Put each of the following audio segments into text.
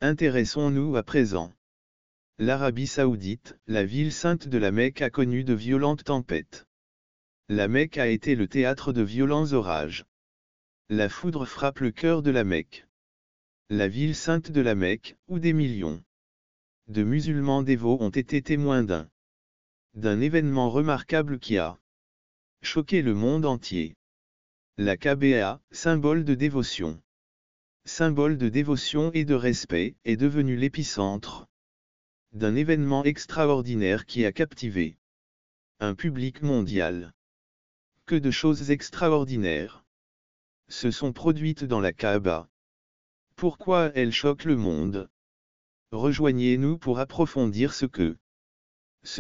Intéressons-nous à présent. L'Arabie Saoudite, la ville sainte de la Mecque, a connu de violentes tempêtes. La Mecque a été le théâtre de violents orages. La foudre frappe le cœur de la Mecque. La ville sainte de la Mecque, où des millions de musulmans dévots ont été témoins d'un événement remarquable qui a choqué le monde entier. La Kaaba, symbole de dévotion et de respect, est devenue l'épicentre d'un événement extraordinaire qui a captivé un public mondial. Que de choses extraordinaires se sont produites dans la Kaaba. Pourquoi elle choque le monde? Rejoignez-nous pour approfondir ce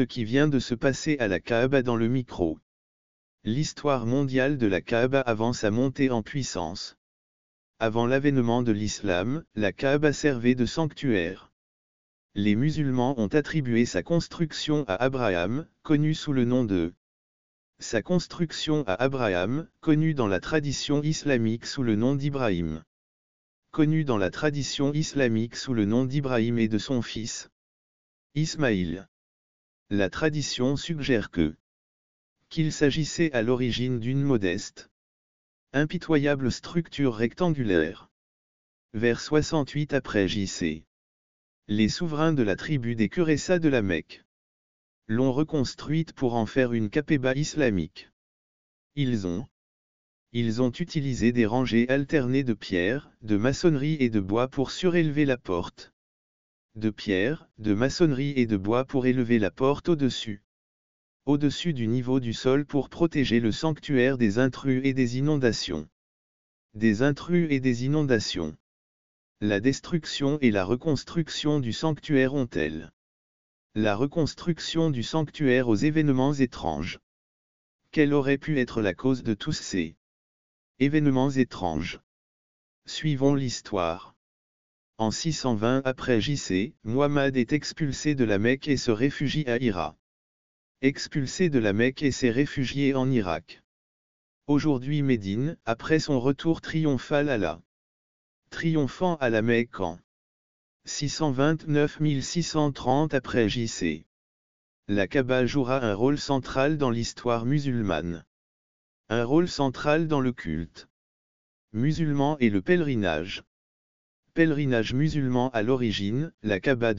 qui vient de se passer à la Kaaba dans le micro. L'histoire mondiale de la Kaaba avant sa montée en puissance. Avant l'avènement de l'islam, la Kaaba servait de sanctuaire. Les musulmans ont attribué sa construction à Abraham, connu sous le nom de sa construction à Abraham, connu dans la tradition islamique sous le nom d'Ibrahim. Connu dans la tradition islamique sous le nom d'Ibrahim et de son fils Ismaïl. La tradition suggère qu'il s'agissait à l'origine d'une modeste, impitoyable structure rectangulaire. Vers 68 après J.C., les souverains de la tribu des Qurayza de la Mecque l'ont reconstruite pour en faire une Kaaba islamique. Ils ont utilisé des rangées alternées de pierre, de maçonnerie et de bois pour surélever la porte. De pierre, de maçonnerie et de bois pour élever la porte au-dessus du niveau du sol pour protéger le sanctuaire des intrus et des inondations. La destruction et la reconstruction du sanctuaire ont-elles la reconstruction du sanctuaire aux événements étranges? Quelle aurait pu être la cause de tous ces événements étranges? Suivons l'histoire. En 620 après J.C., Muhammad est expulsé de la Mecque et se réfugie à Hira. Expulsé de la Mecque et s'est réfugié en Irak. Aujourd'hui Médine, après son retour triomphant à la Mecque en 629-1630 après J.C. La Kaaba jouera un rôle central dans l'histoire musulmane. Un rôle central dans le culte musulman et le pèlerinage. Pèlerinage musulman à l'origine, la Kaaba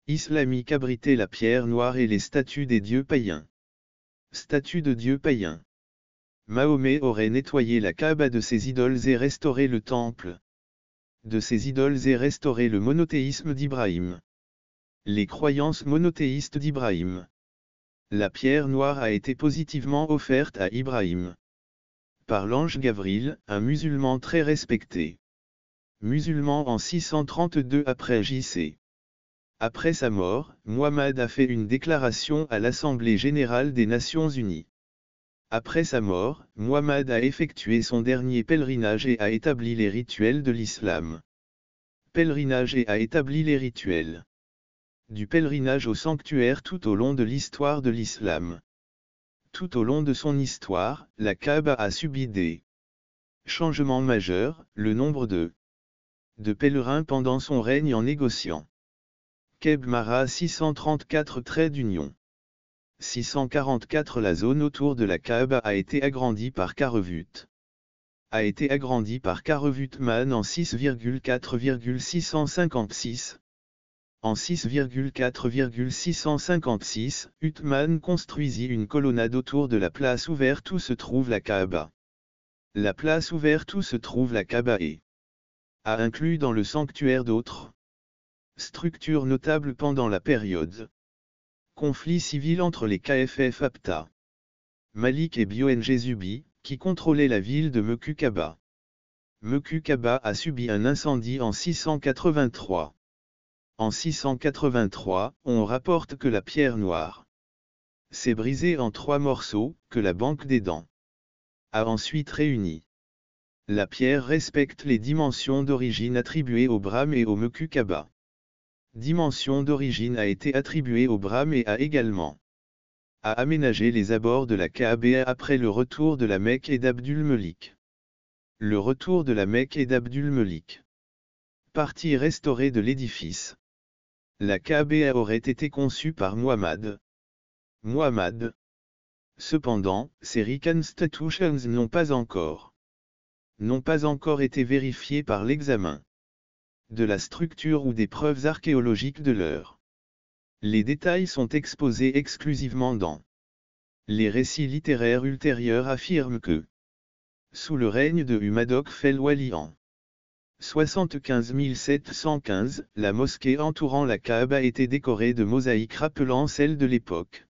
islamique abritait la pierre noire et les statues des dieux païens. Statues de dieux païens. Mahomet aurait nettoyé la Kaaba de ses idoles et restauré le temple de ses idoles et restauré le monothéisme d'Ibrahim. Les croyances monothéistes d'Ibrahim. La pierre noire a été positivement offerte à Ibrahim par l'ange Gavril, un musulman très respecté. Musulman en 632 après J.C. Après sa mort, Muhammad a fait une déclaration à l'Assemblée générale des Nations unies. Après sa mort, Muhammad a effectué son dernier pèlerinage et a établi les rituels de l'islam. Pèlerinage et a établi les rituels du pèlerinage au sanctuaire tout au long de l'histoire de l'islam. Tout au long de son histoire, la Kaaba a subi des changements majeurs, le nombre de pèlerins pendant son règne en négociant. Keb Mara 634 trait d'union. 644 La zone autour de la Kaaba a été agrandie par Karevut. Man en 6,4,656. En 6,4,656, Uthman construisit une colonnade autour de la place ouverte où se trouve la Kaaba. La place ouverte où se trouve la Kaaba a inclus dans le sanctuaire d'autres structures notables pendant la période. Conflit civil entre les KFF Apta, Malik et Bioen Jésubi, qui contrôlaient la ville de Mekku Kaaba. Mekku Kaaba a subi un incendie en 683. En 683, on rapporte que la pierre noire s'est brisée en 3 morceaux, que la Banque des Dents a ensuite réuni. La pierre respecte les dimensions d'origine attribuées au Brahm et au Mekku Kaaba. Dimension d'origine a été attribuée au Brahm et a également aménagé les abords de la Kaaba après le retour de la Mecque et d'Abdul Melik. Le retour de la Mecque et d'Abdul Melik. Partie restaurée de l'édifice. La Kaaba aurait été conçue par Muhammad. Cependant, ces reconstitutions n'ont pas encore été vérifiées par l'examen de la structure ou des preuves archéologiques de l'heure. Les détails sont exposés exclusivement dans les récits littéraires ultérieurs affirment que, sous le règne de Humadok Fel-Wali en 75 715, la mosquée entourant la Kaaba était décorée de mosaïques rappelant celles de l'époque.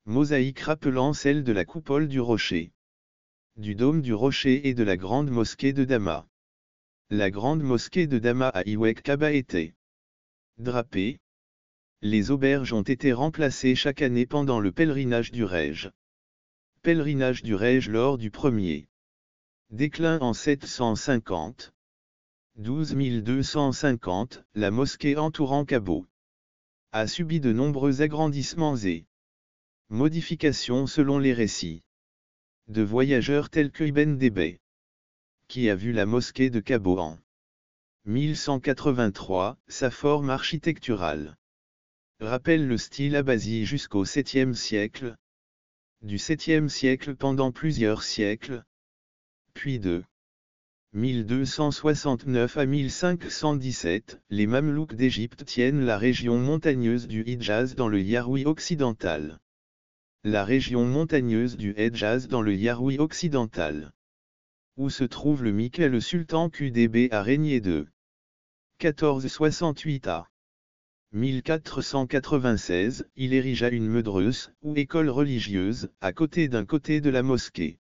Mosaïques rappelant celles de la coupole du rocher, du dôme du rocher et de la grande mosquée de Dama. La grande mosquée de Dama à Iwek Kaba était drapée. Les auberges ont été remplacées chaque année pendant le pèlerinage du Rège. Pèlerinage du Rège lors du premier déclin en 750. 12 250, la mosquée entourant Kabo a subi de nombreux agrandissements et modifications selon les récits de voyageurs tels que Ibn Debay, qui a vu la mosquée de Kabo en 1183, sa forme architecturale rappelle le style abbazi jusqu'au 7e siècle, du 7e siècle pendant plusieurs siècles, puis de 1269 à 1517, les Mamelouks d'Égypte tiennent la région montagneuse du Hidjaz dans le Yaroui occidental. La région montagneuse du Hidjaz dans le Yaroui occidental, où se trouve le Mika. Le sultan Qutb a régné de 1468 à 1496, il érigea une medresse, ou école religieuse, à côté d'un côté de la mosquée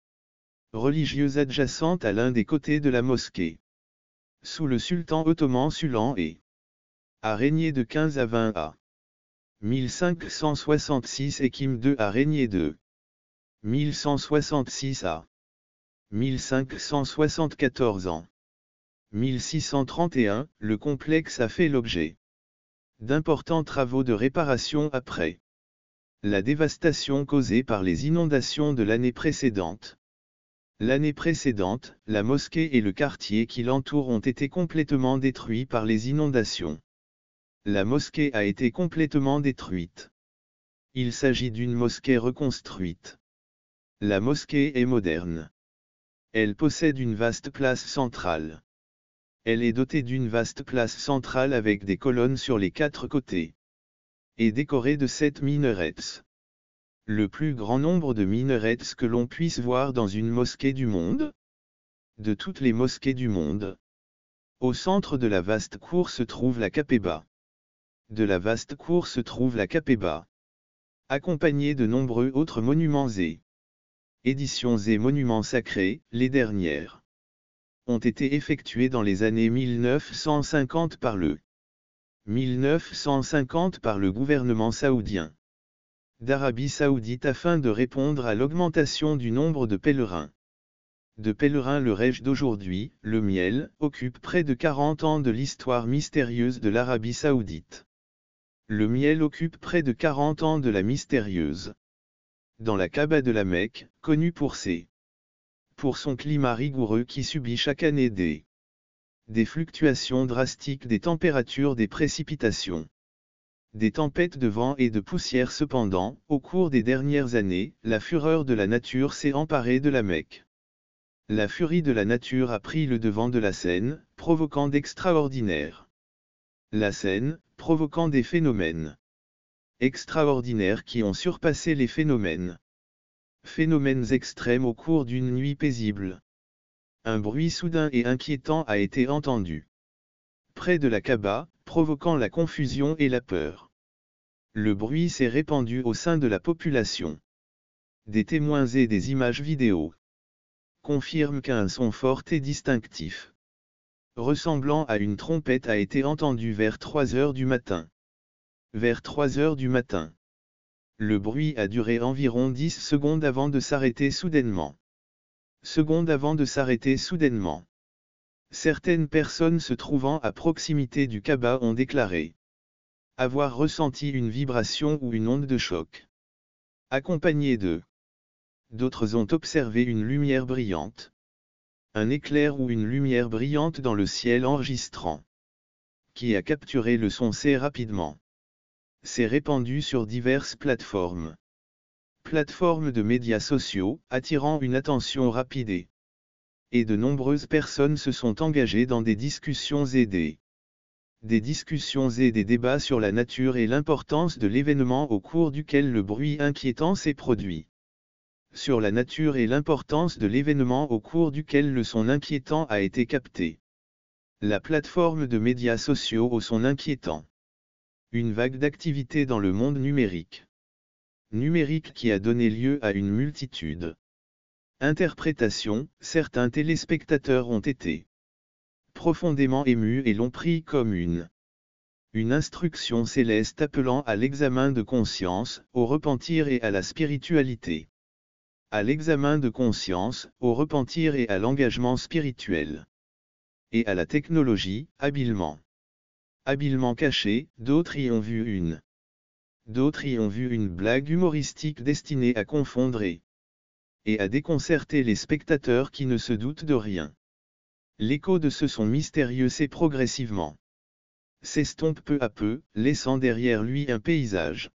religieuse adjacente à l'un des côtés de la mosquée. Sous le sultan ottoman Sulan et a régné de 15 à 20 à 1566 et Kim II a régné de 1166 à 1574 ans. 1631, le complexe a fait l'objet d'importants travaux de réparation après la dévastation causée par les inondations de l'année précédente. L'année précédente, la mosquée et le quartier qui l'entoure ont été complètement détruits par les inondations. La mosquée a été complètement détruite. Il s'agit d'une mosquée reconstruite. La mosquée est moderne. Elle possède une vaste place centrale. Elle est dotée d'une vaste place centrale avec des colonnes sur les 4 côtés. Et décorée de 7 minarets. Le plus grand nombre de minarets que l'on puisse voir dans une mosquée du monde. De toutes les mosquées du monde. Au centre de la vaste cour se trouve la Kaaba. De la vaste cour se trouve la Kaaba. Accompagnée de nombreux autres monuments et éditions et monuments sacrés, les dernières ont été effectuées dans les années 1950 par le gouvernement saoudien d'Arabie Saoudite afin de répondre à l'augmentation du nombre de pèlerins. Le Rège d'aujourd'hui, le miel, occupe près de 40 ans de l'histoire mystérieuse de l'Arabie Saoudite. Le miel occupe près de 40 ans de la mystérieuse. Dans la Kaaba de la Mecque, connue pour son climat rigoureux qui subit chaque année des fluctuations drastiques des températures, des précipitations, des tempêtes de vent et de poussière. Cependant, au cours des dernières années, la fureur de la nature s'est emparée de la Mecque. La furie de la nature a pris le devant de la scène, provoquant d'extraordinaires. La scène, provoquant des phénomènes extraordinaires qui ont surpassé les phénomènes extrêmes au cours d'une nuit paisible. Un bruit soudain et inquiétant a été entendu près de la Kaaba, provoquant la confusion et la peur. Le bruit s'est répandu au sein de la population. Des témoins et des images vidéo confirment qu'un son fort et distinctif, ressemblant à une trompette, a été entendu vers 3 heures du matin. Vers 3 heures du matin. Le bruit a duré environ 10 secondes avant de s'arrêter soudainement. Certaines personnes se trouvant à proximité du Kaaba ont déclaré avoir ressenti une vibration ou une onde de choc, accompagnée de. D'autres ont observé une lumière brillante, un éclair ou une lumière brillante dans le ciel enregistrant qui a capturé le son C rapidement. C'est répandu sur diverses plateformes. Plateformes de médias sociaux, attirant une attention rapide. Et de nombreuses personnes se sont engagées dans des discussions et des débats sur la nature et l'importance de l'événement au cours duquel le bruit inquiétant s'est produit. Sur la nature et l'importance de l'événement au cours duquel le son inquiétant a été capté. La plateforme de médias sociaux au son inquiétant. Une vague d'activité dans le monde numérique. Numérique qui a donné lieu à une multitude interprétations. Certains téléspectateurs ont été profondément émus et l'ont pris comme une instruction céleste appelant à l'examen de conscience, au repentir et à la spiritualité. À l'examen de conscience, au repentir et à l'engagement spirituel. Et à la technologie, habilement cachée, d'autres y ont vu une blague humoristique destinée à confondre et à déconcerter les spectateurs qui ne se doutent de rien. L'écho de ce son mystérieux s'estompe peu à peu, laissant derrière lui un paysage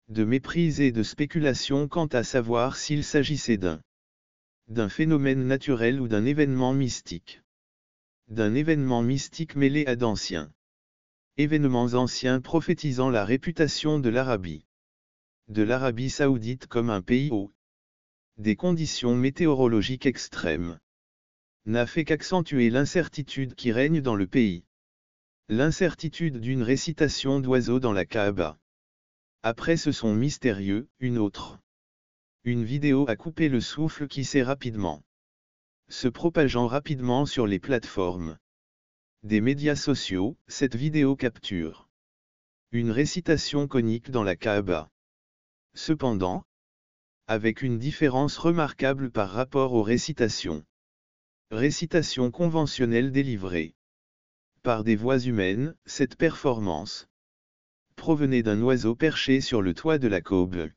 de mépris et de spéculation quant à savoir s'il s'agissait d'un phénomène naturel ou d'un événement mystique. D'un événement mystique mêlé à d'anciens événements anciens prophétisant la réputation de l'Arabie saoudite comme un pays où des conditions météorologiques extrêmes n'a fait qu'accentuer l'incertitude qui règne dans le pays. L'incertitude d'une récitation d'oiseaux dans la Kaaba. Après ce son mystérieux, une vidéo a coupé le souffle qui s'est rapidement se propageant rapidement sur les plateformes des médias sociaux. Cette vidéo capture une récitation conique dans la Kaaba. Cependant, avec une différence remarquable par rapport aux récitations conventionnelles délivrées par des voix humaines, cette performance provenait d'un oiseau perché sur le toit de la Kaaba.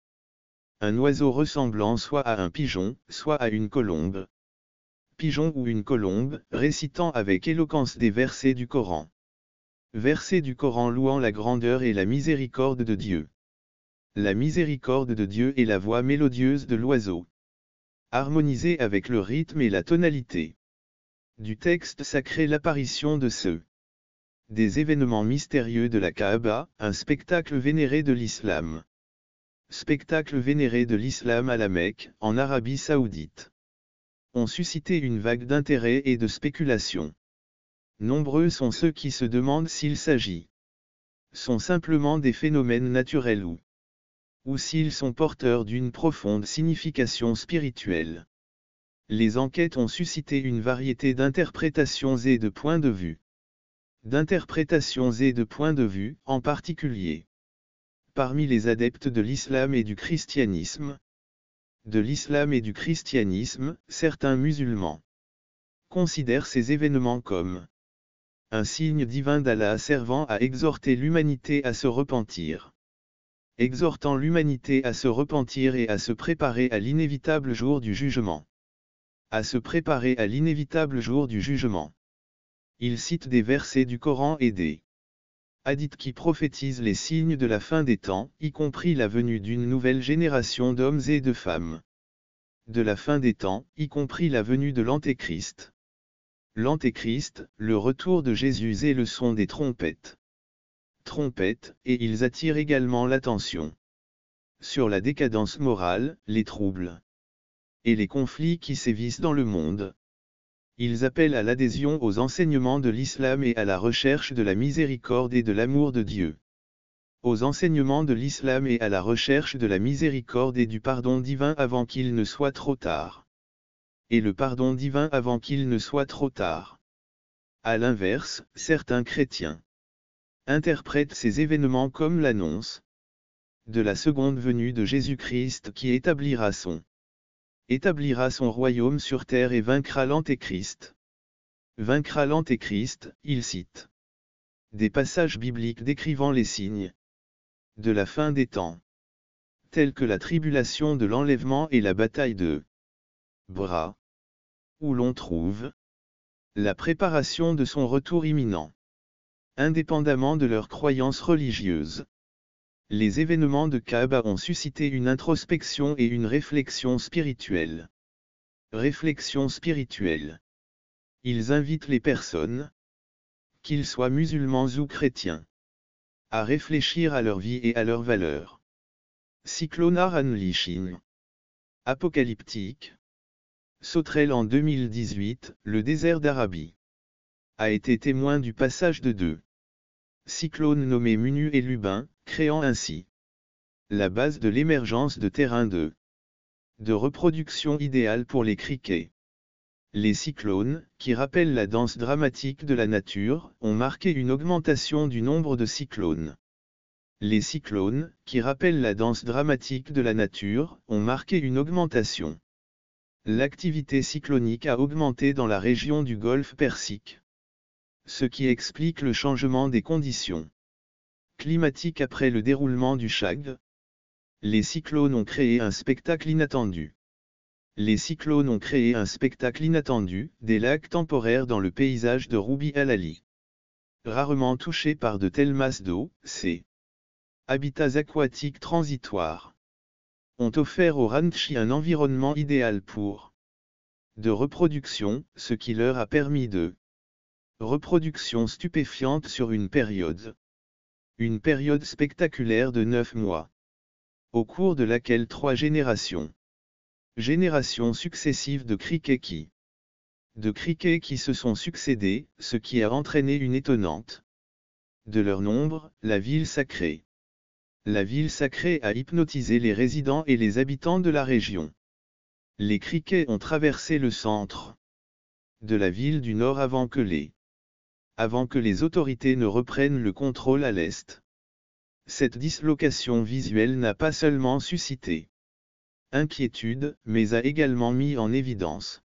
Un oiseau ressemblant soit à un pigeon, soit à une colombe. Pigeon ou une colombe, récitant avec éloquence des versets du Coran. Versets du Coran louant la grandeur et la miséricorde de Dieu. La miséricorde de Dieu et la voix mélodieuse de l'oiseau. Harmonisée avec le rythme et la tonalité du texte sacré, l'apparition de des événements mystérieux de la Kaaba, un spectacle vénéré de l'islam. Spectacle vénéré de l'islam à la Mecque, en Arabie Saoudite. Ont suscité une vague d'intérêt et de spéculation. Nombreux sont ceux qui se demandent s'il s'agit sont simplement des phénomènes naturels ou s'ils sont porteurs d'une profonde signification spirituelle. Les enquêtes ont suscité une variété d'interprétations et de points de vue. En particulier parmi les adeptes de l'islam et du christianisme. Certains musulmans considèrent ces événements comme un signe divin d'Allah servant à exhorter l'humanité à se repentir. Exhortant l'humanité à se repentir et à se préparer à l'inévitable jour du jugement. Il cite des versets du Coran et des hadiths qui prophétisent les signes de la fin des temps, y compris la venue d'une nouvelle génération d'hommes et de femmes. De la fin des temps, y compris la venue de l'Antéchrist. L'Antéchrist, le retour de Jésus et le son des trompettes. Et ils attirent également l'attention sur la décadence morale, les troubles et les conflits qui sévissent dans le monde. Ils appellent à l'adhésion aux enseignements de l'islam et à la recherche de la miséricorde et de l'amour de Dieu. Aux enseignements de l'islam et à la recherche de la miséricorde et du pardon divin avant qu'il ne soit trop tard. Et le pardon divin avant qu'il ne soit trop tard. À l'inverse, certains chrétiens interprètent ces événements comme l'annonce de la seconde venue de Jésus-Christ qui établira son royaume sur terre et vaincra l'Antéchrist. Il cite des passages bibliques décrivant les signes de la fin des temps, tels que la tribulation de l'enlèvement et la bataille de Bras, où l'on trouve la préparation de son retour imminent. indépendamment de leurs croyances religieuses. Les événements de Kaaba ont suscité une introspection et une réflexion spirituelle. Réflexion spirituelle. Ils invitent les personnes, qu'ils soient musulmans ou chrétiens, à réfléchir à leur vie et à leurs valeurs. Cyclonar Unleashing. Apocalyptique. Sauterelle en 2018, le désert d'Arabie a été témoin du passage de deux cyclones nommés Munu et Lubin, créant ainsi la base de l'émergence de terrains de reproduction idéale pour les criquets. Les cyclones, qui rappellent la danse dramatique de la nature, ont marqué une augmentation du nombre de cyclones. Les cyclones, qui rappellent la danse dramatique de la nature, ont marqué une augmentation. L'activité cyclonique a augmenté dans la région du Golfe Persique, ce qui explique le changement des conditions climatiques après le déroulement du Shag. Les cyclones ont créé un spectacle inattendu. Les cyclones ont créé un spectacle inattendu, des lacs temporaires dans le paysage de Roubi al-Ali. Rarement touchés par de telles masses d'eau, ces habitats aquatiques transitoires ont offert aux ranchis un environnement idéal pour de reproduction, ce qui leur a permis de reproduction stupéfiante sur une période spectaculaire de 9 mois, au cours de laquelle 3 générations successives de criquets qui se sont succédés, ce qui a entraîné une étonnante de leur nombre, la ville sacrée. La ville sacrée a hypnotisé les résidents et les habitants de la région. Les criquets ont traversé le centre de la ville du nord avant que les autorités ne reprennent le contrôle à l'est. Cette dislocation visuelle n'a pas seulement suscité inquiétude, mais a également mis en évidence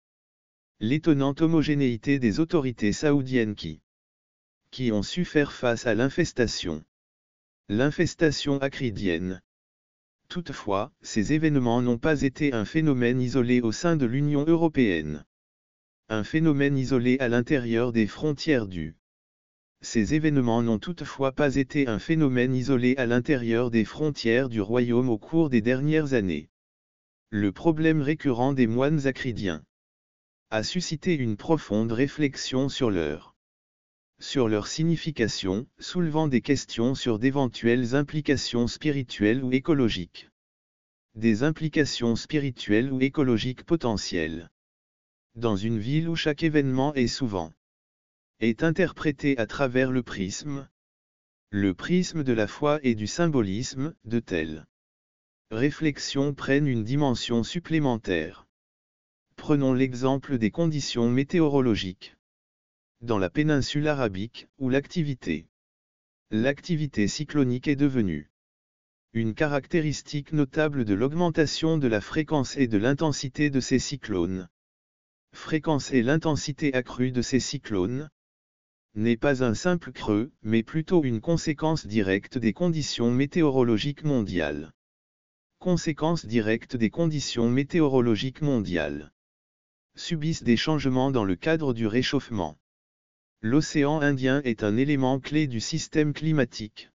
l'étonnante homogénéité des autorités saoudiennes qui ont su faire face à l'infestation acridienne. Toutefois, ces événements n'ont pas été un phénomène isolé au sein de l'Union européenne. Un phénomène isolé à l'intérieur des frontières Ces événements n'ont toutefois pas été un phénomène isolé à l'intérieur des frontières du royaume au cours des dernières années. Le problème récurrent des moines acridiens a suscité une profonde réflexion sur leur signification, soulevant des questions sur d'éventuelles implications spirituelles ou écologiques. Des implications spirituelles ou écologiques potentielles. Dans une ville où chaque événement est interprété à travers le prisme de la foi et du symbolisme, de telles réflexions prennent une dimension supplémentaire. Prenons l'exemple des conditions météorologiques. Dans la péninsule arabique, où l'activité cyclonique est devenue une caractéristique notable de l'augmentation de la fréquence et de l'intensité de ces cyclones. Fréquence et l'intensité accrue de ces cyclones n'est pas un simple creux, mais plutôt une conséquence directe des conditions météorologiques mondiales. Conséquence directe des conditions météorologiques mondiales subissent des changements dans le cadre du réchauffement. L'océan Indien est un élément clé du système climatique.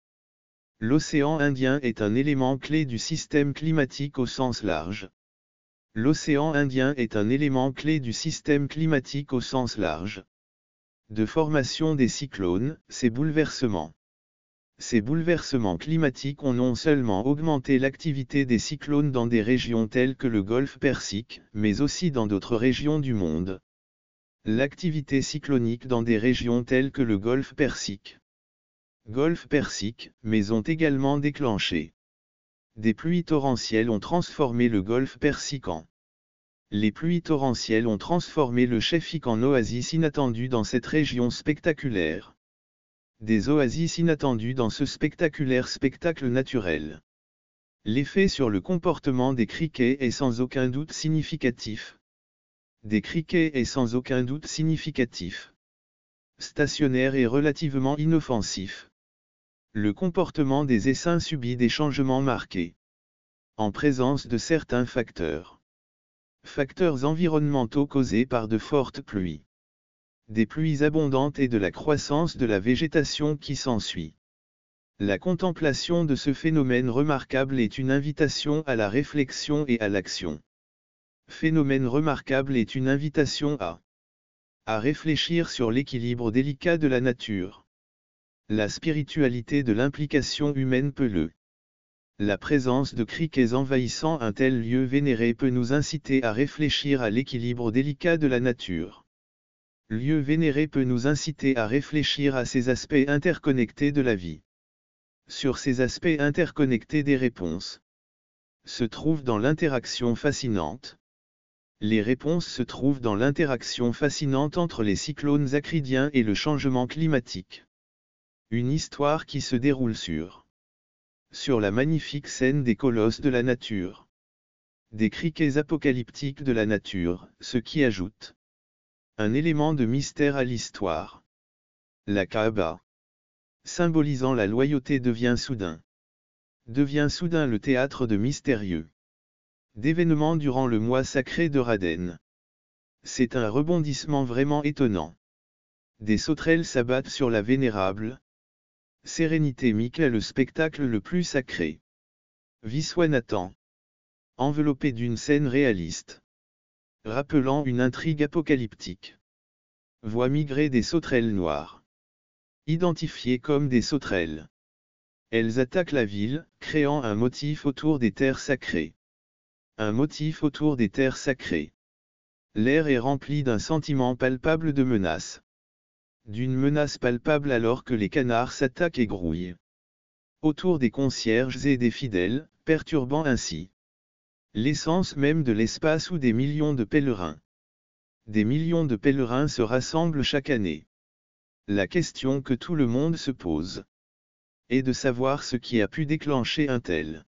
L'océan Indien est un élément clé du système climatique au sens large. L'océan Indien est un élément clé du système climatique au sens large. De formation des cyclones, ces bouleversements climatiques ont non seulement augmenté l'activité des cyclones dans des régions telles que le Golfe Persique, mais aussi dans d'autres régions du monde. L'activité cyclonique dans des régions telles que le Golfe Persique, mais ont également déclenché des pluies torrentielles ont transformé le Golfe Persique Les pluies torrentielles ont transformé le Sheffiq en oasis inattendues dans cette région spectaculaire. Des oasis inattendues dans ce spectaculaire spectacle naturel. L'effet sur le comportement des criquets est sans aucun doute significatif. Stationnaire et relativement inoffensif. Le comportement des essaims subit des changements marqués. En présence de certains facteurs environnementaux causés par de fortes pluies. des pluies abondantes et de la croissance de la végétation qui s'ensuit. La contemplation de ce phénomène remarquable est une invitation à la réflexion et à l'action. Phénomène remarquable est une invitation à réfléchir sur l'équilibre délicat de la nature. La spiritualité de l'implication humaine peut La présence de criquets envahissant un tel lieu vénéré peut nous inciter à réfléchir à l'équilibre délicat de la nature. Lieu vénéré peut nous inciter à réfléchir à ces aspects interconnectés de la vie. Sur ces aspects interconnectés des réponses se trouvent dans l'interaction fascinante. Les réponses se trouvent dans l'interaction fascinante entre les cyclones acridiens et le changement climatique. Une histoire qui se déroule sur la magnifique scène des colosses de la nature. Des criquets apocalyptiques de la nature, ce qui ajoute un élément de mystère à l'histoire. La Kaaba, symbolisant la loyauté, devient soudain le théâtre de mystérieux d'événements durant le mois sacré de Raden. C'est un rebondissement vraiment étonnant. Des sauterelles s'abattent sur la vénérable sérénité Mika, le spectacle le plus sacré. Viswanathan, enveloppé d'une scène réaliste, rappelant une intrigue apocalyptique, voit migrer des sauterelles noires, identifiées comme des sauterelles. Elles attaquent la ville, créant un motif autour des terres sacrées. Un motif autour des terres sacrées. L'air est rempli d'un sentiment palpable de menace. D'une menace palpable alors que les canards s'attaquent et grouillent autour des concierges et des fidèles, perturbant ainsi l'essence même de l'espace où des millions de pèlerins se rassemblent chaque année. La question que tout le monde se pose est de savoir ce qui a pu déclencher un tel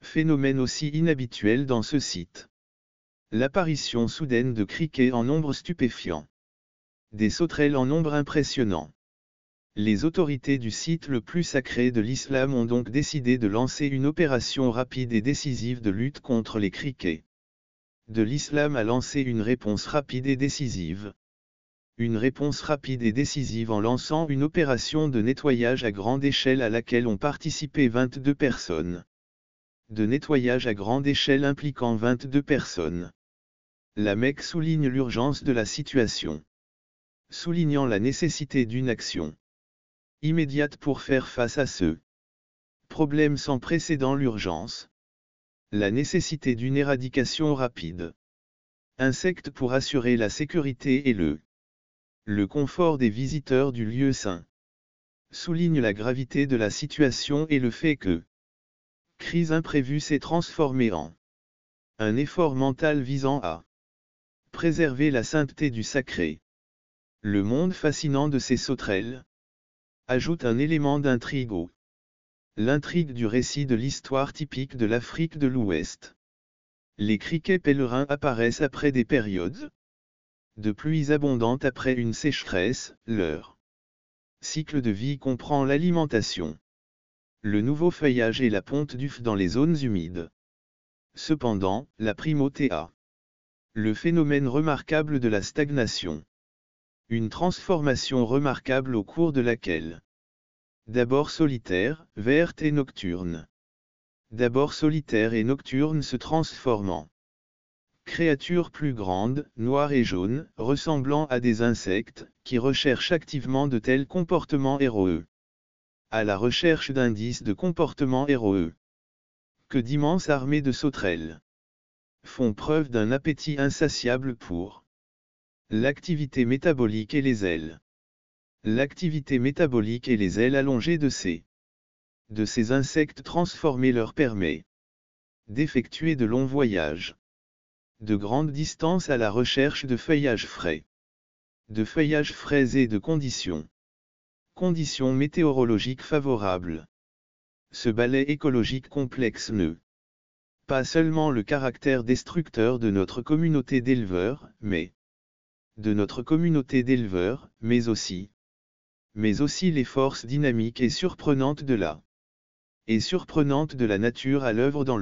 phénomène aussi inhabituel dans ce site. L'apparition soudaine de criquets en nombre stupéfiant. Des sauterelles en nombre impressionnant. Les autorités du site le plus sacré de l'islam ont donc décidé de lancer une opération rapide et décisive de lutte contre les criquets. De l'islam a lancé une réponse rapide et décisive. Une réponse rapide et décisive en lançant une opération de nettoyage à grande échelle à laquelle ont participé 22 personnes. De nettoyage à grande échelle impliquant 22 personnes. La Mecque souligne l'urgence de la situation, soulignant la nécessité d'une action immédiate pour faire face à ce problème sans précédent, l'urgence, la nécessité d'une éradication rapide. Insectes pour assurer la sécurité et le confort des visiteurs du lieu saint. Souligne la gravité de la situation et le fait que crise imprévue s'est transformée en un effort mental visant à préserver la sainteté du sacré. Le monde fascinant de ces sauterelles ajoute un élément d'intrigue l'intrigue du récit de l'histoire typique de l'Afrique de l'Ouest. Les criquets pèlerins apparaissent après des périodes de pluies abondantes après une sécheresse. Leur cycle de vie comprend l'alimentation, le nouveau feuillage et la ponte d'œufs dans les zones humides. Cependant, la primauté a le phénomène remarquable de la stagnation. Une transformation remarquable au cours de laquelle d'abord solitaire, verte et nocturne. D'abord solitaire et nocturne se transformant créatures plus grandes, noires et jaunes, ressemblant à des insectes, qui recherchent activement de tels comportements héroïques. À la recherche d'indices de comportements héroïques. Que d'immenses armées de sauterelles font preuve d'un appétit insatiable pour l'activité métabolique et les ailes. L'activité métabolique et les ailes allongées de ces insectes transformés leur permet d'effectuer de longs voyages, de grandes distances à la recherche de feuillages frais. De feuillages frais et de conditions météorologiques favorables. Ce balai écologique complexe ne pas seulement le caractère destructeur de notre communauté d'éleveurs, mais aussi les forces dynamiques et surprenantes de la nature à l'œuvre dans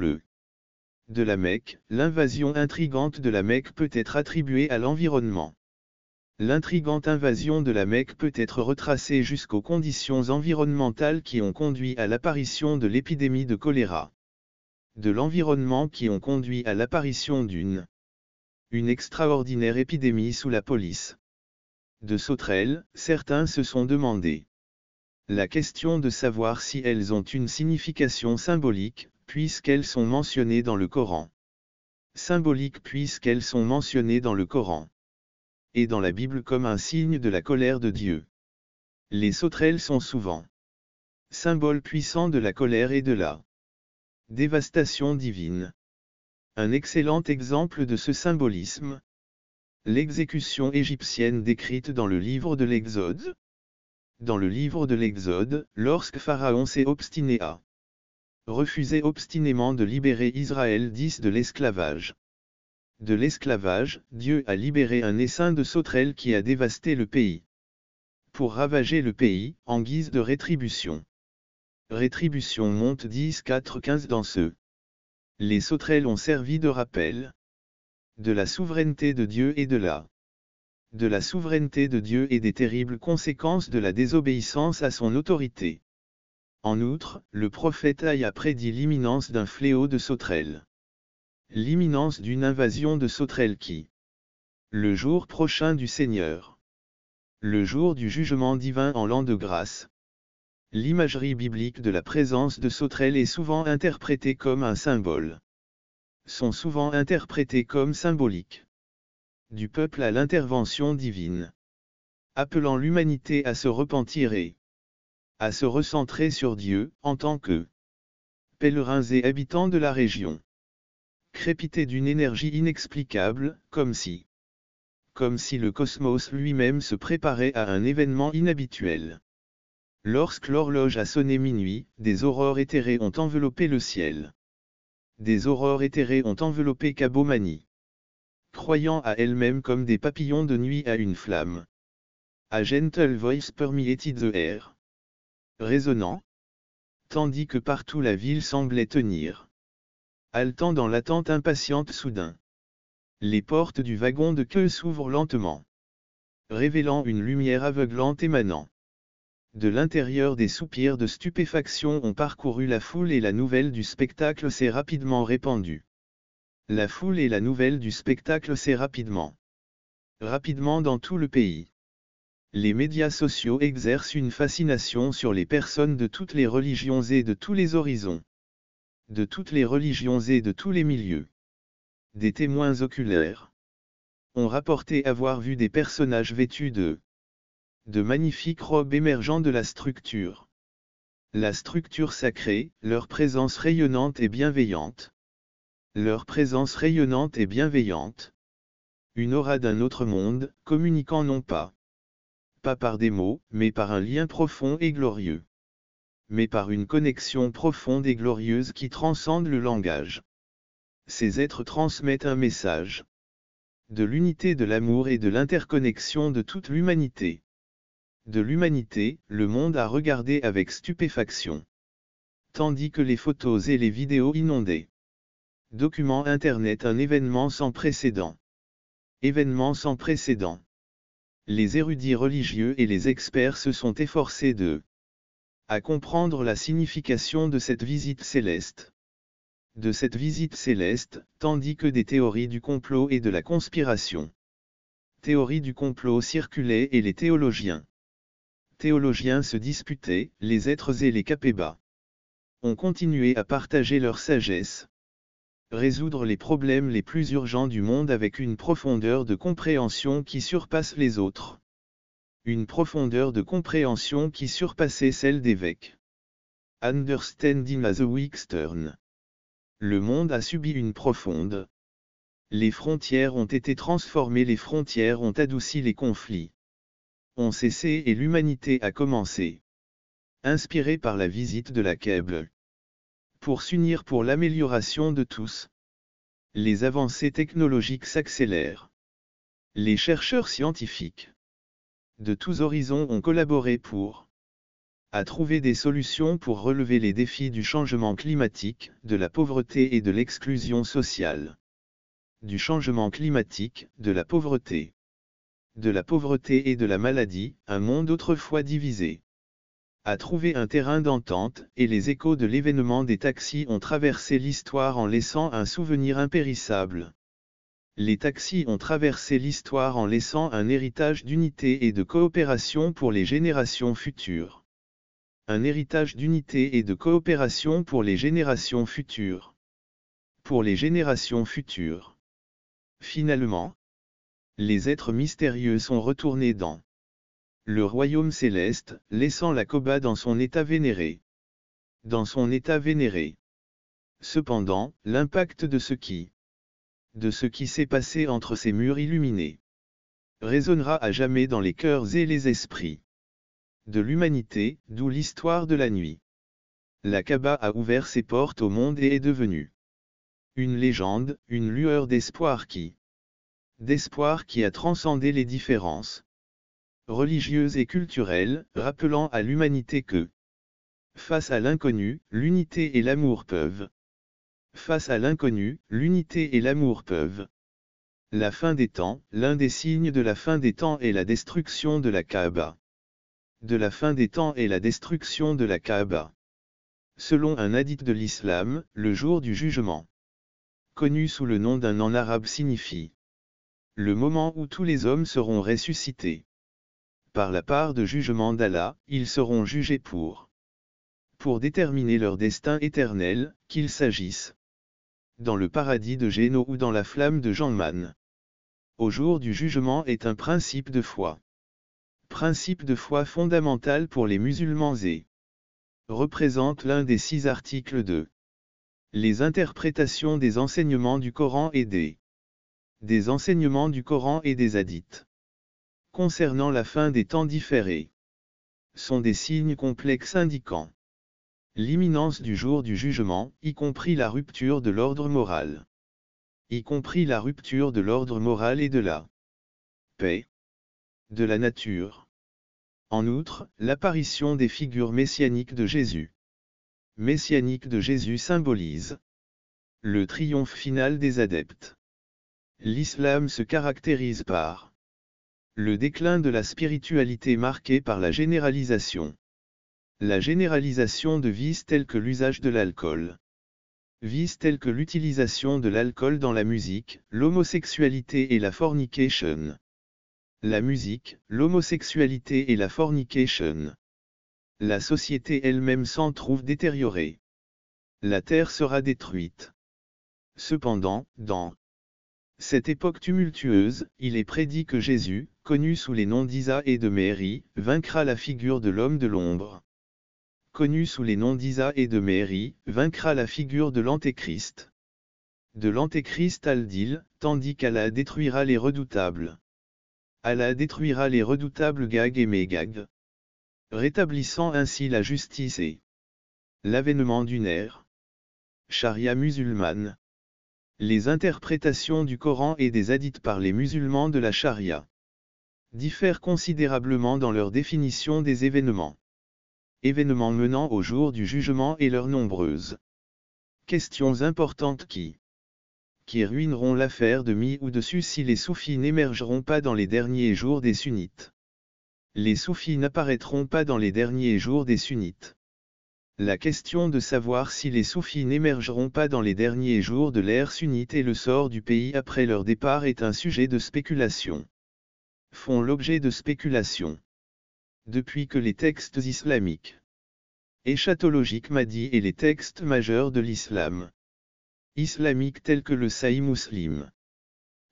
de la Mecque. L'invasion intrigante de la Mecque peut être attribuée à l'environnement L'intrigante invasion de la Mecque peut être retracée jusqu'aux conditions environnementales qui ont conduit à l'apparition de l'épidémie de choléra. De l'environnement qui ont conduit à l'apparition d'une extraordinaire épidémie sous la police. De sauterelles, certains se sont demandé la question de savoir si elles ont une signification symbolique, puisqu'elles sont mentionnées dans le Coran. Symbolique puisqu'elles sont mentionnées dans le Coran. Et dans la Bible comme un signe de la colère de Dieu. Les sauterelles sont souvent symboles puissants de la colère et de la dévastation divine. Un excellent exemple de ce symbolisme. L'exécution égyptienne décrite dans le livre de l'Exode. Dans le livre de l'Exode, lorsque Pharaon s'est obstiné à refuser obstinément de libérer Israël de l'esclavage. De l'esclavage, Dieu a libéré un essaim de sauterelles qui a dévasté le pays. Pour ravager le pays, en guise de rétribution. Rétribution monte 10-4-15 dans ce. Les sauterelles ont servi de rappel. De la souveraineté de Dieu et de la souveraineté de Dieu et des terribles conséquences de la désobéissance à son autorité. En outre, le prophète a prédit l'imminence d'un fléau de sauterelles. L'imminence d'une invasion de sauterelles qui, le jour prochain du Seigneur, le jour du jugement divin en l'an de grâce. L'imagerie biblique de la présence de sauterelles est souvent interprétée comme un symbole. Sont souvent interprétées comme symboliques du peuple à l'intervention divine, appelant l'humanité à se repentir et à se recentrer sur Dieu, en tant que pèlerins et habitants de la région. Crépités d'une énergie inexplicable, comme si le cosmos lui-même se préparait à un événement inhabituel. Lorsque l'horloge a sonné minuit, des aurores éthérées ont enveloppé le ciel. Des aurores éthérées ont enveloppé Kabomani. Croyant à elles-mêmes comme des papillons de nuit à une flamme. A gentle voice permeated the air. Résonnant. Tandis que partout la ville semblait tenir. Haletant dans l'attente impatiente soudain. Les portes du wagon de queue s'ouvrent lentement. Révélant une lumière aveuglante émanant. De l'intérieur des soupirs de stupéfaction ont parcouru la foule et la nouvelle du spectacle s'est rapidement répandue. La foule et la nouvelle du spectacle s'est rapidement dans tout le pays. Les médias sociaux exercent une fascination sur les personnes de toutes les religions et de tous les horizons. De toutes les religions et de tous les milieux. Des témoins oculaires ont rapporté avoir vu des personnages vêtus de magnifiques robes émergeant de la structure. La structure sacrée, leur présence rayonnante et bienveillante. Leur présence rayonnante et bienveillante. Une aura d'un autre monde, communiquant non pas par des mots, mais par un lien profond et glorieux. Mais par une connexion profonde et glorieuse qui transcende le langage. Ces êtres transmettent un message de l'unité de l'amour et de l'interconnexion de toute l'humanité. De l'humanité, le monde a regardé avec stupéfaction. Tandis que les photos et les vidéos inondaient. Document Internet, un événement sans précédent. Événement sans précédent. Les érudits religieux et les experts se sont efforcés à comprendre la signification de cette visite céleste. De cette visite céleste, tandis que des théories du complot et de la conspiration. Théories du complot circulaient et les théologiens se disputaient, les êtres et les capébas ont continué à partager leur sagesse. Résoudre les problèmes les plus urgents du monde avec une profondeur de compréhension qui surpasse les autres. Une profondeur de compréhension qui surpassait celle d'évêques. Understanding as a weak turn. Le monde a subi une profonde. Les frontières ont été transformées, les frontières ont adouci les conflits. Ont cessé et l'humanité a commencé. Inspirée par la visite de la Kaaba. Pour s'unir pour l'amélioration de tous. Les avancées technologiques s'accélèrent. Les chercheurs scientifiques de tous horizons ont collaboré à trouver des solutions pour relever les défis du changement climatique, de la pauvreté et de l'exclusion sociale. Du changement climatique, de la pauvreté de la pauvreté et de la maladie, un monde autrefois divisé a trouvé un terrain d'entente, et les échos de l'événement des taxis ont traversé l'histoire en laissant un souvenir impérissable. Les taxis ont traversé l'histoire en laissant un héritage d'unité et de coopération pour les générations futures. Un héritage d'unité et de coopération pour les générations futures. Pour les générations futures. Finalement, les êtres mystérieux sont retournés dans le royaume céleste, laissant la Koba dans son état vénéré. Dans son état vénéré. Cependant, l'impact de ce qui s'est passé entre ces murs illuminés résonnera à jamais dans les cœurs et les esprits de l'humanité, d'où l'histoire de la nuit. La Kaaba a ouvert ses portes au monde et est devenue une légende, une lueur d'espoir qui a transcendé les différences religieuses et culturelles, rappelant à l'humanité que, face à l'inconnu, l'unité et l'amour peuvent. Face à l'inconnu, l'unité et l'amour peuvent. La fin des temps, l'un des signes de la fin des temps est la destruction de la Kaaba. De la fin des temps est la destruction de la Kaaba. Selon un hadith de l'islam, le jour du jugement, connu sous le nom d'un en arabe signifie le moment où tous les hommes seront ressuscités. Par la part de jugement d'Allah, ils seront jugés pour déterminer leur destin éternel, qu'il s'agisse dans le paradis de Géno ou dans la flamme de Jahannam. Au jour du jugement est un principe de foi. Principe de foi fondamental pour les musulmans et représente l'un des 6 articles de les interprétations des enseignements du Coran et des enseignements du Coran et des hadiths. Concernant la fin des temps différés, sont des signes complexes indiquant l'imminence du jour du jugement, y compris la rupture de l'ordre moral. Y compris la rupture de l'ordre moral et de la paix de la nature. En outre, l'apparition des figures messianiques de Jésus. Messianique de Jésus symbolise le triomphe final des adeptes. L'islam se caractérise par le déclin de la spiritualité marqué par la généralisation. La généralisation de vices tels que l'usage de l'alcool. Vices tels que l'utilisation de l'alcool dans la musique, l'homosexualité et la fornication. La musique, l'homosexualité et la fornication. La société elle-même s'en trouve détériorée. La terre sera détruite. Cependant, dans cette époque tumultueuse, il est prédit que Jésus, connu sous les noms d'Isa et de Méry, vaincra la figure de l'homme de l'ombre. Connu sous les noms d'Isa et de Méry, vaincra la figure de l'Antéchrist. De l'Antéchrist Al-Dil, tandis qu'Allah détruira les redoutables. Allah détruira les redoutables Gag et Mégag. Rétablissant ainsi la justice et l'avènement d'une ère charia musulmane. Les interprétations du Coran et des hadiths par les musulmans de la charia diffèrent considérablement dans leur définition des événements. Événements menant au jour du jugement et leurs nombreuses questions importantes qui ruineront l'affaire de mi ou dessus si les soufis n'émergeront pas dans les derniers jours des sunnites. Les soufis n'apparaîtront pas dans les derniers jours des sunnites. La question de savoir si les soufis n'émergeront pas dans les derniers jours de l'ère sunnite et le sort du pays après leur départ est un sujet de spéculation. Font l'objet de spéculation. Depuis que les textes islamiques, eschatologiques Mahdi et les textes majeurs de l'islam islamique tels que le Sahih Muslim,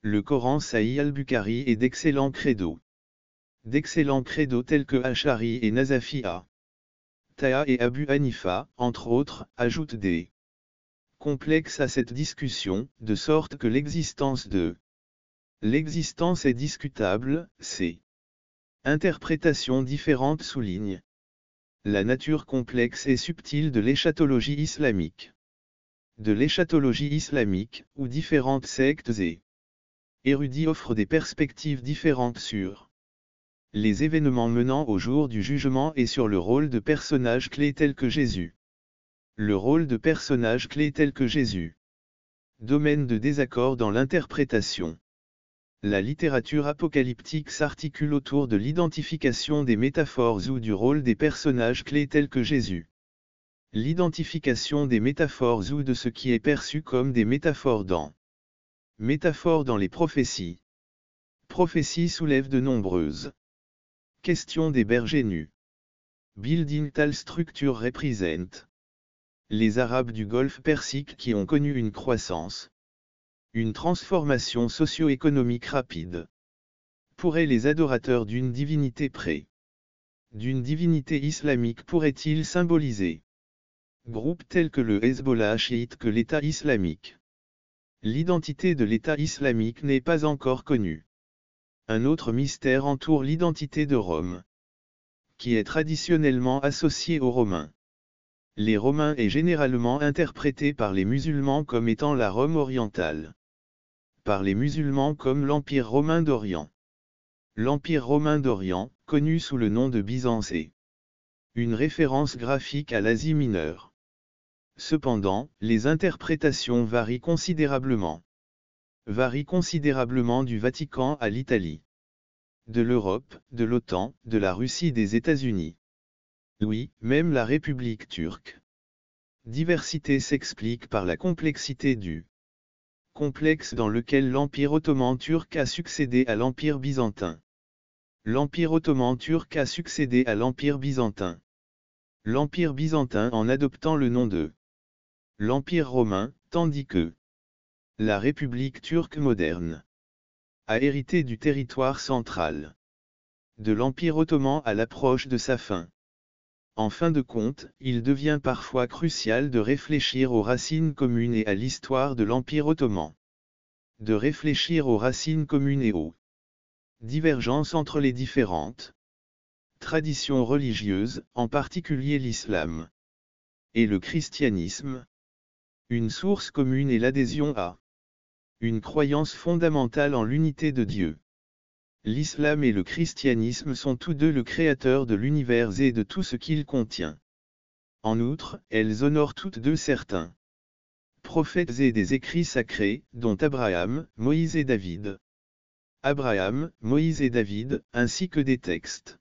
le Coran Sahih al-Bukhari et d'excellents credos. D'excellents credos tels que Ash'ari et Nazafi'a, Taha et Abu Hanifa, entre autres, ajoutent des complexes à cette discussion, de sorte que l'existence est discutable, ces interprétations différentes soulignent la nature complexe et subtile de l'éschatologie islamique. De l'éschatologie islamique, où différentes sectes et érudits offrent des perspectives différentes sur les événements menant au jour du jugement et sur le rôle de personnages clés tels que Jésus. Le rôle de personnages clés tels que Jésus. Domaine de désaccord dans l'interprétation. La littérature apocalyptique s'articule autour de l'identification des métaphores ou du rôle des personnages clés tels que Jésus. L'identification des métaphores ou de ce qui est perçu comme des métaphores dans les prophéties. Prophéties soulèvent de nombreuses questions des bergers nus. Building tale structure represent les Arabes du Golfe Persique qui ont connu une croissance, une transformation socio-économique rapide. Pourraient les adorateurs d'une divinité d'une divinité islamique pourraient-ils symboliser groupes tels que le Hezbollah chiite que l'État islamique? L'identité de l'État islamique n'est pas encore connue. Un autre mystère entoure l'identité de Rome, qui est traditionnellement associée aux Romains. Les Romains est généralement interprété par les musulmans comme étant la Rome orientale. Par les musulmans comme l'Empire romain d'Orient. L'Empire romain d'Orient, connu sous le nom de Byzance, est une référence graphique à l'Asie mineure. Cependant, les interprétations varient considérablement du Vatican à l'Italie, de l'Europe, de l'OTAN, de la Russie, des États-Unis. Oui, même la République turque. Diversité s'explique par la complexité du complexe dans lequel l'Empire ottoman turc a succédé à l'Empire byzantin. L'Empire ottoman turc a succédé à l'Empire byzantin. L'Empire byzantin en adoptant le nom de l'Empire romain, tandis que la République turque moderne a hérité du territoire central de l'Empire ottoman à l'approche de sa fin. En fin de compte, il devient parfois crucial de réfléchir aux racines communes et à l'histoire de l'Empire ottoman. De réfléchir aux racines communes et aux divergences entre les différentes traditions religieuses, en particulier l'islam et le christianisme. Une source commune est l'adhésion à une croyance fondamentale en l'unité de Dieu. L'islam et le christianisme sont tous deux le créateur de l'univers et de tout ce qu'il contient. En outre, elles honorent toutes deux certains prophètes et des écrits sacrés, dont Abraham, Moïse et David. Abraham, Moïse et David, ainsi que des textes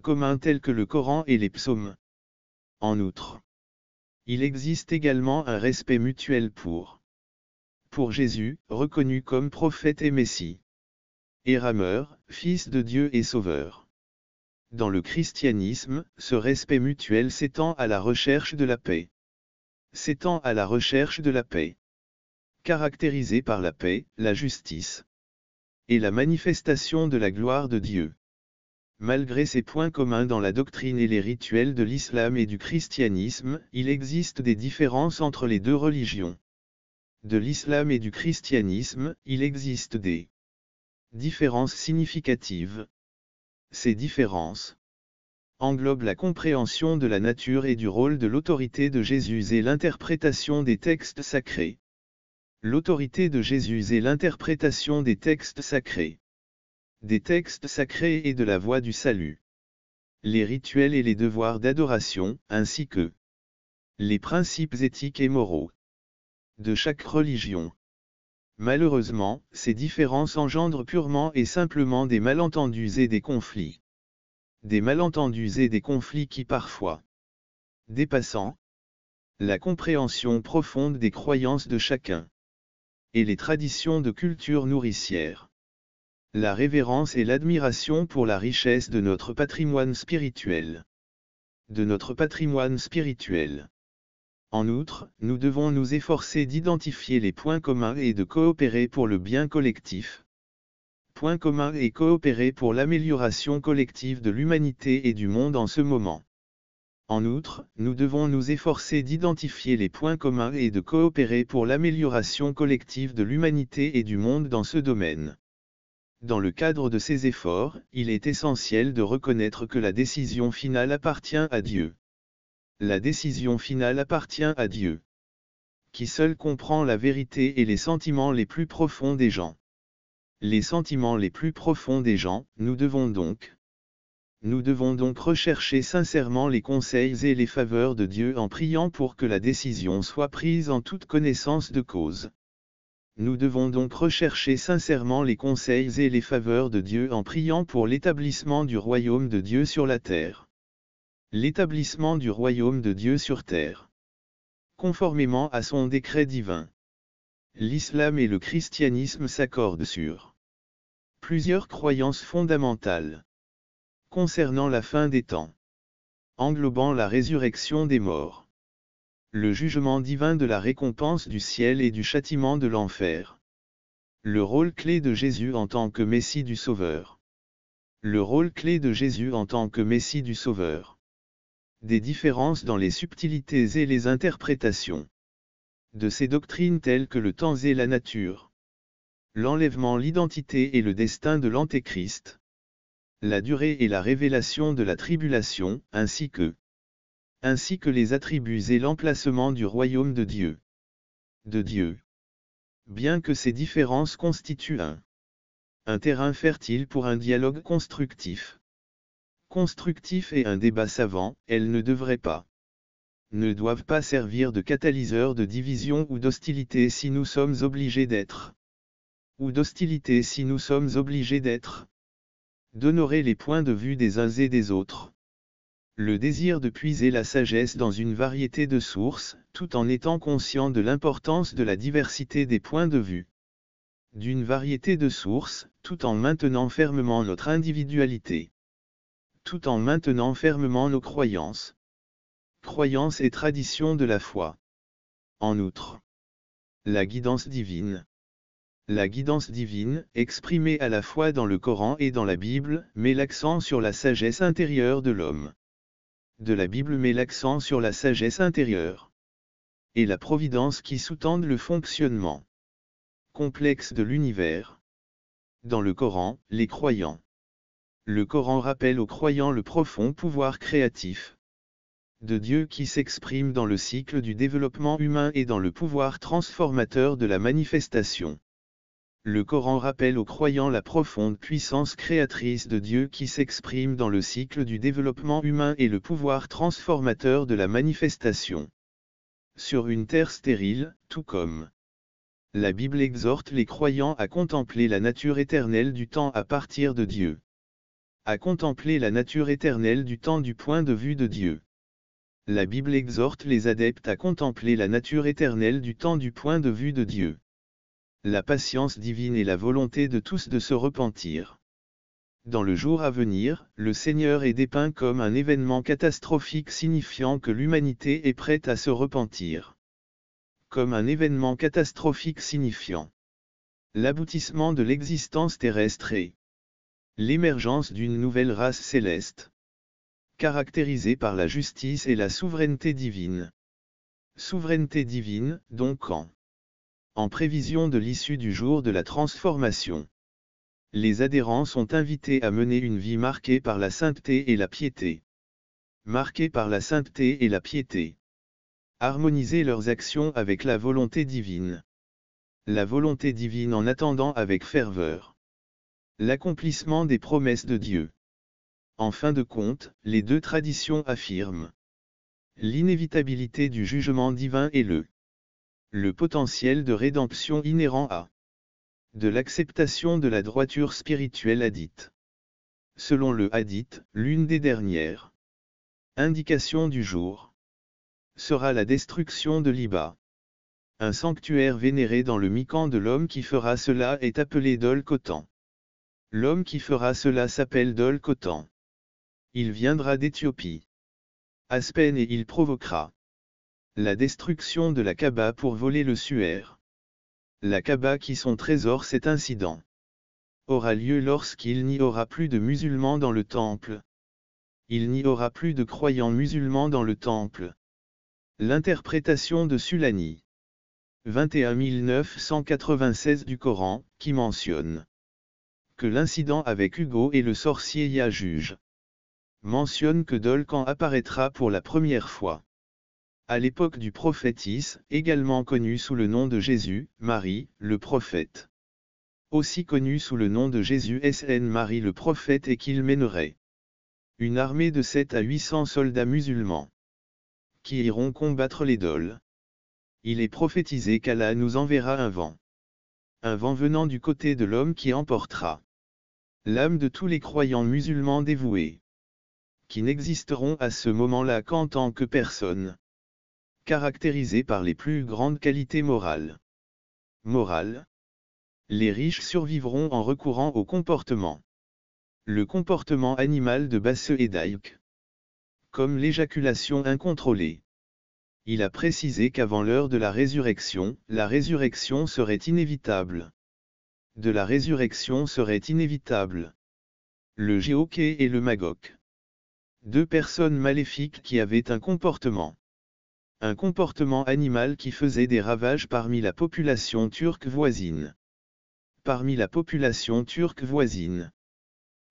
communs tels que le Coran et les psaumes. En outre, il existe également un respect mutuel pour Jésus, reconnu comme prophète et Messie. Et rameur, fils de Dieu et sauveur. Dans le christianisme, ce respect mutuel s'étend à la recherche de la paix. Caractérisée par la paix, la justice et la manifestation de la gloire de Dieu. Malgré ces points communs dans la doctrine et les rituels de l'islam et du christianisme, il existe des différences entre les deux religions. De l'islam et du christianisme, il existe des différences significatives. Ces différences englobent la compréhension de la nature et du rôle de l'autorité de Jésus et l'interprétation des textes sacrés. L'autorité de Jésus et l'interprétation des textes sacrés. Des textes sacrés et de la voie du salut. Les rituels et les devoirs d'adoration, ainsi que les principes éthiques et moraux de chaque religion. Malheureusement, ces différences engendrent purement et simplement des malentendus et des conflits. Des malentendus et des conflits qui parfois, dépassant la compréhension profonde des croyances de chacun, et les traditions de culture nourricière. La révérence et l'admiration pour la richesse de notre patrimoine spirituel. En outre, nous devons nous efforcer d'identifier les points communs et de coopérer pour le bien collectif. Points communs et coopérer pour l'amélioration collective de l'humanité et du monde en ce moment. En outre, nous devons nous efforcer d'identifier les points communs et de coopérer pour l'amélioration collective de l'humanité et du monde dans ce domaine. Dans le cadre de ces efforts, il est essentiel de reconnaître que la décision finale appartient à Dieu. La décision finale appartient à Dieu, qui seul comprend la vérité et les sentiments les plus profonds des gens. Les sentiments les plus profonds des gens, nous devons donc rechercher sincèrement les conseils et les faveurs de Dieu en priant pour que la décision soit prise en toute connaissance de cause. Nous devons donc rechercher sincèrement les conseils et les faveurs de Dieu en priant pour l'établissement du royaume de Dieu sur la terre. L'établissement du royaume de Dieu sur terre. Conformément à son décret divin. L'islam et le christianisme s'accordent sur plusieurs croyances fondamentales concernant la fin des temps, englobant la résurrection des morts, le jugement divin de la récompense du ciel et du châtiment de l'enfer, le rôle clé de Jésus en tant que Messie du Sauveur, le rôle clé de Jésus en tant que Messie du Sauveur, des différences dans les subtilités et les interprétations de ces doctrines telles que le temps et la nature, l'enlèvement, l'identité et le destin de l'Antéchrist, la durée et la révélation de la tribulation, ainsi que les attributs et l'emplacement du royaume de Dieu. Bien que ces différences constituent un terrain fertile pour un dialogue constructif et un débat savant, elles ne doivent pas servir de catalyseur de division ou d'hostilité si nous sommes obligés d'être. D'honorer les points de vue des uns et des autres. Le désir de puiser la sagesse dans une variété de sources, tout en étant conscient de l'importance de la diversité des points de vue. D'une variété de sources, tout en maintenant fermement notre individualité. Tout en maintenant fermement nos croyances. Croyances et traditions de la foi. En outre, la guidance divine. La guidance divine, exprimée à la fois dans le Coran et dans la Bible, met l'accent sur la sagesse intérieure de l'homme. De la Bible met l'accent sur la sagesse intérieure. Et la providence qui sous-tendent le fonctionnement complexe de l'univers. Dans le Coran, les croyants. Le Coran rappelle aux croyants le profond pouvoir créatif de Dieu qui s'exprime dans le cycle du développement humain et dans le pouvoir transformateur de la manifestation. Le Coran rappelle aux croyants la profonde puissance créatrice de Dieu qui s'exprime dans le cycle du développement humain et le pouvoir transformateur de la manifestation. Sur une terre stérile, tout comme la Bible exhorte les croyants à contempler la nature éternelle du temps à partir de Dieu. À contempler la nature éternelle du temps du point de vue de Dieu. La Bible exhorte les adeptes à contempler la nature éternelle du temps du point de vue de Dieu. La patience divine et la volonté de tous de se repentir. Dans le jour à venir, le Seigneur est dépeint comme un événement catastrophique signifiant que l'humanité est prête à se repentir. Comme un événement catastrophique signifiant l'aboutissement de l'existence terrestre et l'émergence d'une nouvelle race céleste, caractérisée par la justice et la souveraineté divine. Souveraineté divine, donc en prévision de l'issue du jour de la transformation. Les adhérents sont invités à mener une vie marquée par la sainteté et la piété. Marquée par la sainteté et la piété. Harmoniser leurs actions avec la volonté divine. La volonté divine en attendant avec ferveur l'accomplissement des promesses de Dieu. En fin de compte, les deux traditions affirment l'inévitabilité du jugement divin et le potentiel de rédemption inhérent à de l'acceptation de la droiture spirituelle hadith. Selon le hadith, l'une des dernières indications du jour sera la destruction de Liba. Un sanctuaire vénéré dans le mi-camp de l'homme qui fera cela est appelé Dol-Khotan. L'homme qui fera cela s'appelle Dol-Khotan. Il viendra d'Éthiopie. Aspen et il provoquera la destruction de la Kaaba pour voler le suaire. La Kaaba qui son trésor. Cet incident aura lieu lorsqu'il n'y aura plus de musulmans dans le temple. Il n'y aura plus de croyants musulmans dans le temple. L'interprétation de Sulani 21 996 du Coran, qui mentionne que l'incident avec Hugo et le sorcier Yajuj mentionne que Dol-Khan apparaîtra pour la première fois à l'époque du prophète Is, également connu sous le nom de Jésus, Marie, le prophète. Aussi connu sous le nom de Jésus SN Marie le prophète, et qu'il mènerait une armée de 7 à 800 soldats musulmans qui iront combattre les Dols. Il est prophétisé qu'Allah nous enverra un vent Un vent venant du côté de l'homme qui emportera l'âme de tous les croyants musulmans dévoués, qui n'existeront à ce moment-là qu'en tant que personnes caractérisées par les plus grandes qualités morales. Les riches survivront en recourant au comportement. Le comportement animal de Basse et Daïk, comme l'éjaculation incontrôlée. Il a précisé qu'avant l'heure de la résurrection serait inévitable. De la résurrection serait inévitable. Le Géok et le Magok. Deux personnes maléfiques qui avaient un comportement animal qui faisait des ravages parmi la population turque voisine.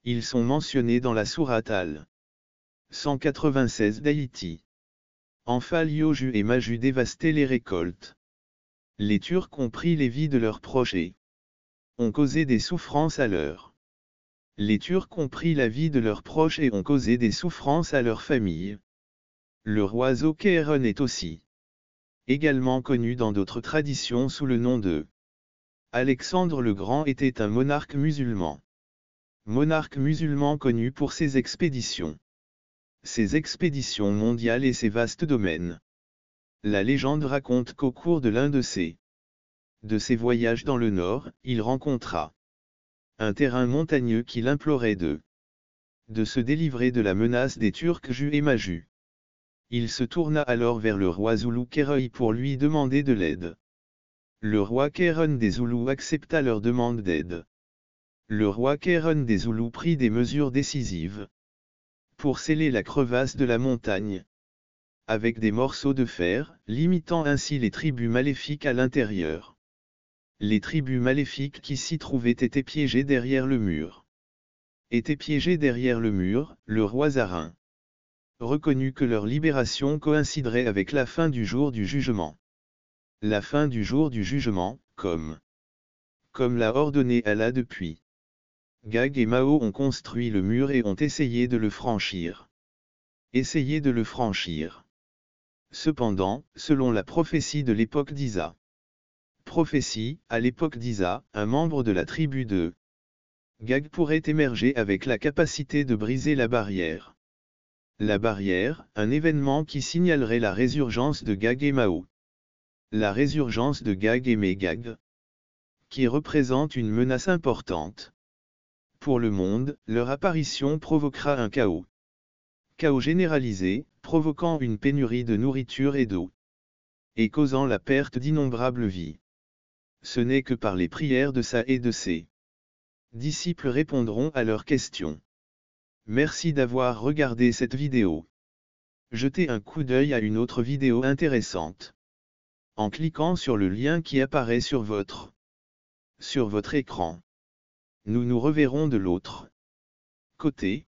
Ils sont mentionnés dans la sourate Al-196 d'Haïti. Enfin Lioju et Maju dévastaient les récoltes. Les Turcs ont pris les vies de leurs proches et ont causé des souffrances à leurs. Les Turcs ont pris la vie de leurs proches et ont causé des souffrances à leurs familles. Le roi Zokérun est aussi également connu dans d'autres traditions sous le nom de Alexandre le Grand était un monarque musulman. Connu pour ses expéditions mondiales et ses vastes domaines. La légende raconte qu'au cours de l'un de ses voyages dans le nord, il rencontra un terrain montagneux qui l'implorait de se délivrer de la menace des Turcs Ju et Maju. Il se tourna alors vers le roi Zoulou Kéréi pour lui demander de l'aide. Le roi Kéréun des Zoulous accepta leur demande d'aide. Le roi Kéréun des Zoulous prit des mesures décisives pour sceller la crevasse de la montagne avec des morceaux de fer, limitant ainsi les tribus maléfiques à l'intérieur. Les tribus maléfiques qui s'y trouvaient étaient piégées derrière le mur. Le roi Zarin reconnut que leur libération coïnciderait avec la fin du jour du jugement. La fin du jour du jugement, comme l'a ordonné Allah depuis. Gag et Mao ont construit le mur et ont essayé de le franchir. Cependant, selon la prophétie de l'époque d'Isa. À l'époque d'Isa, un membre de la tribu de Gag pourrait émerger avec la capacité de briser la barrière. La barrière, un événement qui signalerait la résurgence de Gag et Mao. La résurgence de Gag et Magog, qui représente une menace importante pour le monde, leur apparition provoquera un chaos généralisé, provoquant une pénurie de nourriture et d'eau, et causant la perte d'innombrables vies. Ce n'est que par les prières de Sa et de ses disciples répondront à leurs questions. Merci d'avoir regardé cette vidéo. Jetez un coup d'œil à une autre vidéo intéressante en cliquant sur le lien qui apparaît sur votre écran. Nous nous reverrons de l'autre côté.